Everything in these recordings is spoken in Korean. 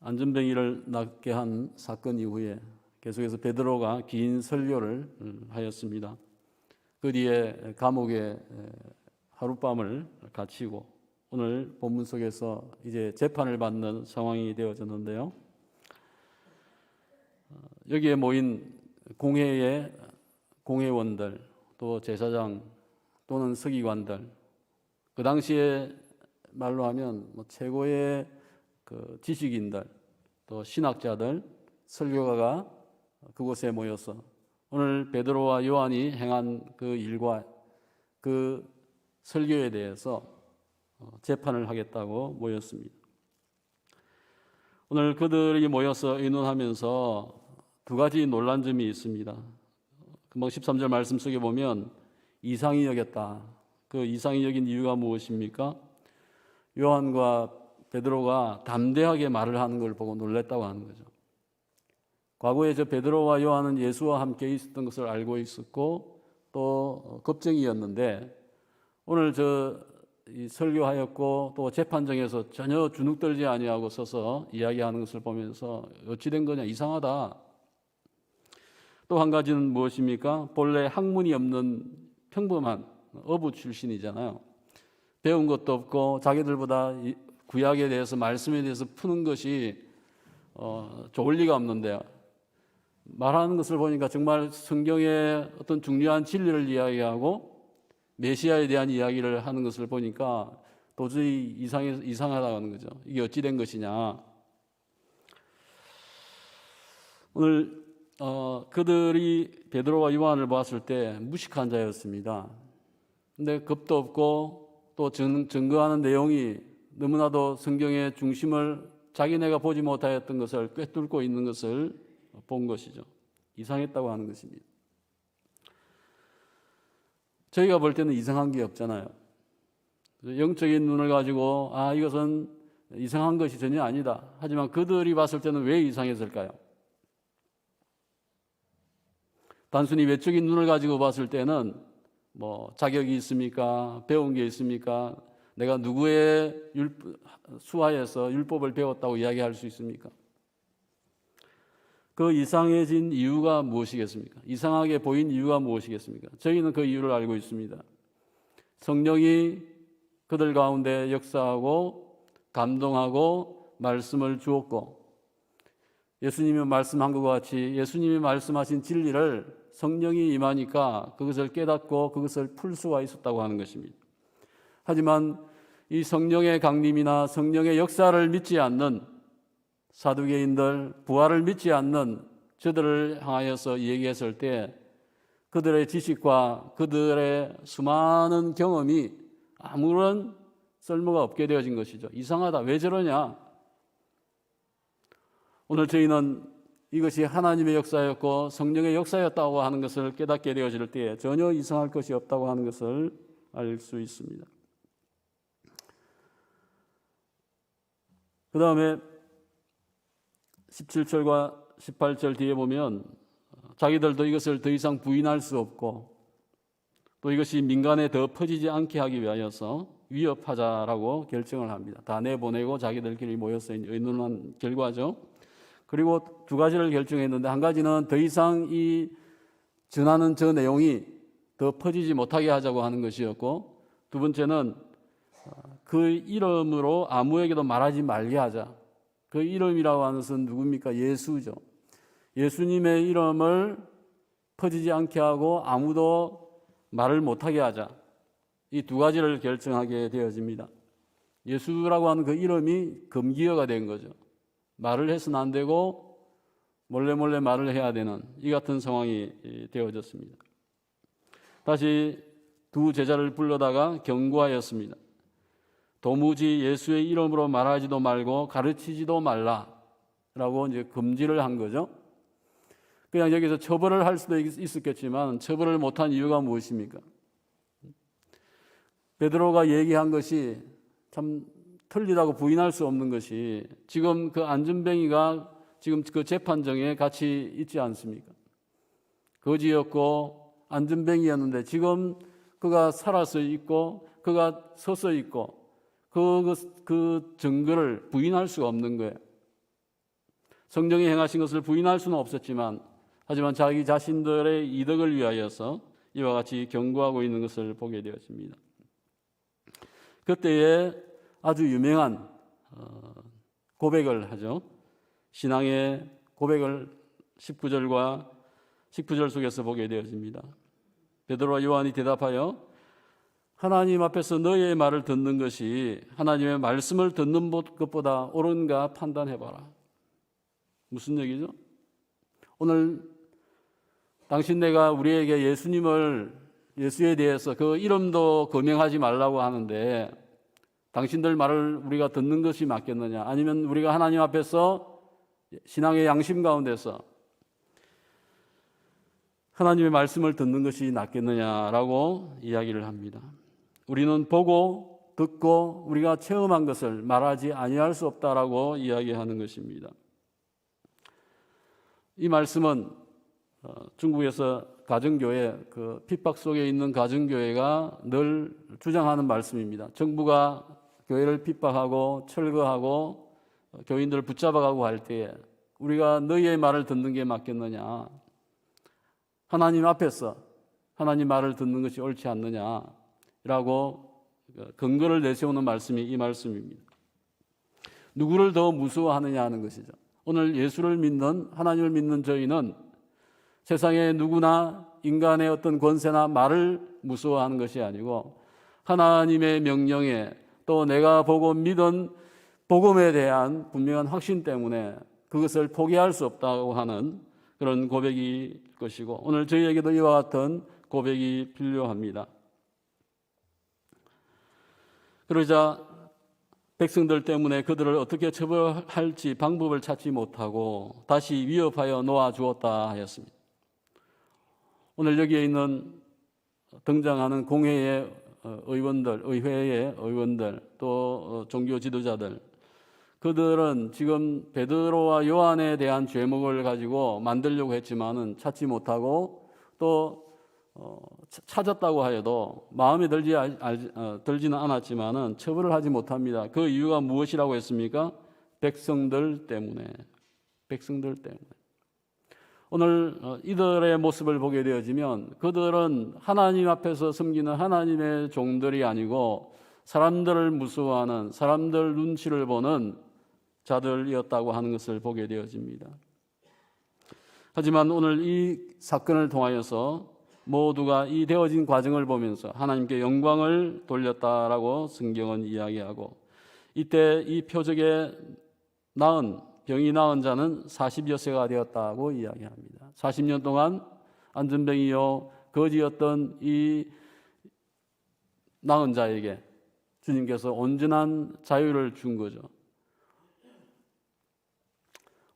안전뱅이를 낫게 한 사건 이후에 계속해서 베드로가 긴 설교를 하였습니다. 그 뒤에 감옥에 하룻밤을 갇히고 오늘 본문 속에서 이제 재판을 받는 상황이 되어졌는데요. 여기에 모인 공회의 공회원들, 또 제사장 또는 서기관들, 그 당시에 말로 하면 최고의 그 지식인들, 또 신학자들, 설교가가 그곳에 모여서 오늘 베드로와 요한이 행한 그 일과 그 설교에 대해서 재판을 하겠다고 모였습니다. 오늘 그들이 모여서 의논하면서 두 가지 놀란 점이 있습니다. 금방 13절 말씀 속에 보면 이상히 여겼다. 그 이상히 여긴 이유가 무엇입니까? 요한과 베드로가 담대하게 말을 하는 걸 보고 놀랬다고 하는 거죠. 과거에 저 베드로와 요한은 예수와 함께 있었던 것을 알고 있었고 또 겁쟁이였는데 오늘 이 설교하였고 또 재판정에서 전혀 주눅들지 아니하고 서서 이야기하는 것을 보면서 어찌 된 거냐, 이상하다. 또 한 가지는 무엇입니까? 본래 학문이 없는 평범한 어부 출신이잖아요. 배운 것도 없고 자기들보다 구약에 대해서, 말씀에 대해서 푸는 것이 좋을 리가 없는데 말하는 것을 보니까 정말 성경의 어떤 중요한 진리를 이야기하고 메시아에 대한 이야기를 하는 것을 보니까 도저히 이상하다고 하는 거죠. 이게 어찌 된 것이냐. 오늘 그들이 베드로와 요한을 봤을 때 무식한 자였습니다. 근데 겁도 없고 또 증거하는 내용이 너무나도 성경의 중심을 자기네가 보지 못하였던 것을 꿰뚫고 있는 것을 본 것이죠. 이상했다고 하는 것입니다. 저희가 볼 때는 이상한 게 없잖아요. 영적인 눈을 가지고 이것은 이상한 것이 전혀 아니다. 하지만 그들이 봤을 때는 왜 이상했을까요? 단순히 외적인 눈을 가지고 봤을 때는 자격이 있습니까? 배운 게 있습니까? 내가 누구의 수하에서 율법을 배웠다고 이야기할 수 있습니까? 그 이상해진 이유가 무엇이겠습니까? 이상하게 보인 이유가 무엇이겠습니까? 저희는 그 이유를 알고 있습니다. 성령이 그들 가운데 역사하고 감동하고 말씀을 주었고 예수님이 말씀한 것 같이 예수님이 말씀하신 진리를 성령이 임하니까 그것을 깨닫고 그것을 풀 수가 있었다고 하는 것입니다. 하지만 이 성령의 강림이나 성령의 역사를 믿지 않는 사두개인들, 부활을 믿지 않는 저들을 향하여서 얘기했을 때 그들의 지식과 그들의 수많은 경험이 아무런 쓸모가 없게 되어진 것이죠. 이상하다. 왜 저러냐? 오늘 저희는 이것이 하나님의 역사였고 성령의 역사였다고 하는 것을 깨닫게 되어질 때에 전혀 이상할 것이 없다고 하는 것을 알 수 있습니다. 그 다음에 17절과 18절 뒤에 보면 자기들도 이것을 더 이상 부인할 수 없고 또 이것이 민간에 더 퍼지지 않게 하기 위하여서 위협하자라고 결정을 합니다. 다 내보내고 자기들끼리 모여서 의논한 결과죠. 그리고 두 가지를 결정했는데 한 가지는 더 이상 이 전하는 저 내용이 더 퍼지지 못하게 하자고 하는 것이었고 두 번째는 그 이름으로 아무에게도 말하지 말게 하자. 그 이름이라고 하는 것은 누굽니까? 예수죠. 예수님의 이름을 퍼지지 않게 하고 아무도 말을 못하게 하자. 이 두 가지를 결정하게 되어집니다. 예수라고 하는 그 이름이 금기어가 된 거죠. 말을 해서는 안 되고 몰래 말을 해야 되는 이 같은 상황이 되어졌습니다. 다시 두 제자를 불러다가 경고하였습니다. 도무지 예수의 이름으로 말하지도 말고 가르치지도 말라라고 이제 금지를 한 거죠. 그냥 여기서 처벌을 할 수도 있었겠지만 처벌을 못한 이유가 무엇입니까? 베드로가 얘기한 것이 참 틀리다고 부인할 수 없는 것이 지금 그 안전뱅이가 지금 그 재판정에 같이 있지 않습니까? 거지였고 안전뱅이였는데 지금 그가 살아서 있고 그가 서서 있고 그 증거를 부인할 수가 없는 거예요. 성령이 행하신 것을 부인할 수는 없었지만 하지만 자기 자신들의 이득을 위하여서 이와 같이 경고하고 있는 것을 보게 되었습니다. 그때에 아주 유명한 고백을 하죠. 신앙의 고백을 19절 속에서 보게 되어집니다. 베드로와 요한이 대답하여 하나님 앞에서 너희의 말을 듣는 것이 하나님의 말씀을 듣는 것보다 옳은가 판단해봐라. 무슨 얘기죠? 오늘 당신네가 우리에게 예수에 대해서 그 이름도 거명하지 말라고 하는데 당신들 말을 우리가 듣는 것이 맞겠느냐? 아니면 우리가 하나님 앞에서 신앙의 양심 가운데서 하나님의 말씀을 듣는 것이 낫겠느냐라고 이야기를 합니다. 우리는 보고 듣고 우리가 체험한 것을 말하지 아니할 수 없다라고 이야기하는 것입니다. 이 말씀은 중국에서 가정교회, 그 핍박 속에 있는 가정교회가 늘 주장하는 말씀입니다. 정부가 교회를 핍박하고 철거하고 교인들을 붙잡아가고 할 때에 우리가 너희의 말을 듣는 게 맞겠느냐? 하나님 앞에서 하나님 말을 듣는 것이 옳지 않느냐라고 근거를 내세우는 말씀이 이 말씀입니다. 누구를 더 무서워하느냐 하는 것이죠. 오늘 예수를 믿는, 하나님을 믿는 저희는 세상에 누구나 인간의 어떤 권세나 말을 무서워하는 것이 아니고 하나님의 명령에 또 내가 보고 믿은 복음에 대한 분명한 확신 때문에 그것을 포기할 수 없다고 하는 그런 고백일 것이고 오늘 저희에게도 이와 같은 고백이 필요합니다. 그러자 백성들 때문에 그들을 어떻게 처벌할지 방법을 찾지 못하고 다시 위협하여 놓아주었다 하였습니다. 오늘 여기에 있는 등장하는 공회의 의원들, 의회의 의원들, 또 종교 지도자들, 그들은 지금 베드로와 요한에 대한 죄목을 가지고 만들려고 했지만은 찾지 못하고 또 찾았다고 하여도 마음에 들지는 않았지만은 처벌을 하지 못합니다. 그 이유가 무엇이라고 했습니까? 백성들 때문에. 오늘 이들의 모습을 보게 되어지면 그들은 하나님 앞에서 섬기는 하나님의 종들이 아니고 사람들을 무서워하는, 사람들 눈치를 보는 자들이었다고 하는 것을 보게 되어집니다. 하지만 오늘 이 사건을 통하여서 모두가 이 되어진 과정을 보면서 하나님께 영광을 돌렸다라고 성경은 이야기하고 이때 이 표적에 병이 나은 자는 40여 세가 되었다고 이야기합니다. 40년 동안 안전병이요 거지였던 이 나은 자에게 주님께서 온전한 자유를 준 거죠.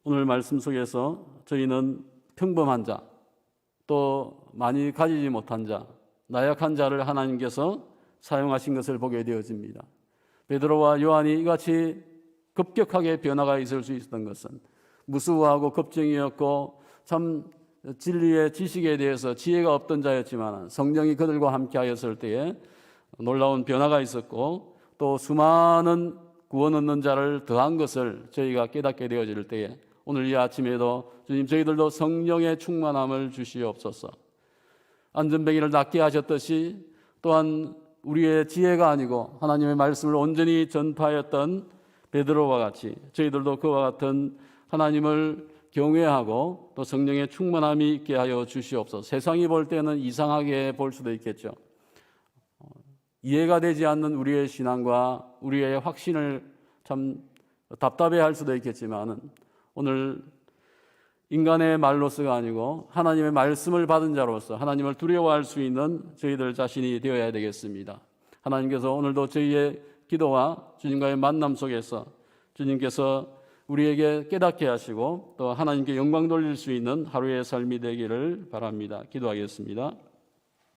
오늘 말씀 속에서 저희는 평범한 자, 또 많이 가지지 못한 자, 나약한 자를 하나님께서 사용하신 것을 보게 되어집니다. 베드로와 요한이 이같이 급격하게 변화가 있을 수 있었던 것은 무수하고 겁쟁이였고 참 진리의 지식에 대해서 지혜가 없던 자였지만 성령이 그들과 함께 하였을 때에 놀라운 변화가 있었고 또 수많은 구원 얻는 자를 더한 것을 저희가 깨닫게 되어질 때에 오늘 이 아침에도 주님 저희들도 성령의 충만함을 주시옵소서. 안전병이를 낫게 하셨듯이 또한 우리의 지혜가 아니고 하나님의 말씀을 온전히 전파하였던 베드로와 같이 저희들도 그와 같은 하나님을 경외하고 또 성령의 충만함이 있게 하여 주시옵소서. 세상이 볼 때는 이상하게 볼 수도 있겠죠. 이해가 되지 않는 우리의 신앙과 우리의 확신을 참 답답해할 수도 있겠지만은 오늘 인간의 말로서가 아니고 하나님의 말씀을 받은 자로서 하나님을 두려워할 수 있는 저희들 자신이 되어야 되겠습니다. 하나님께서 오늘도 저희의 기도와 주님과의 만남 속에서 주님께서 우리에게 깨닫게 하시고 또 하나님께 영광 돌릴 수 있는 하루의 삶이 되기를 바랍니다. 기도하겠습니다.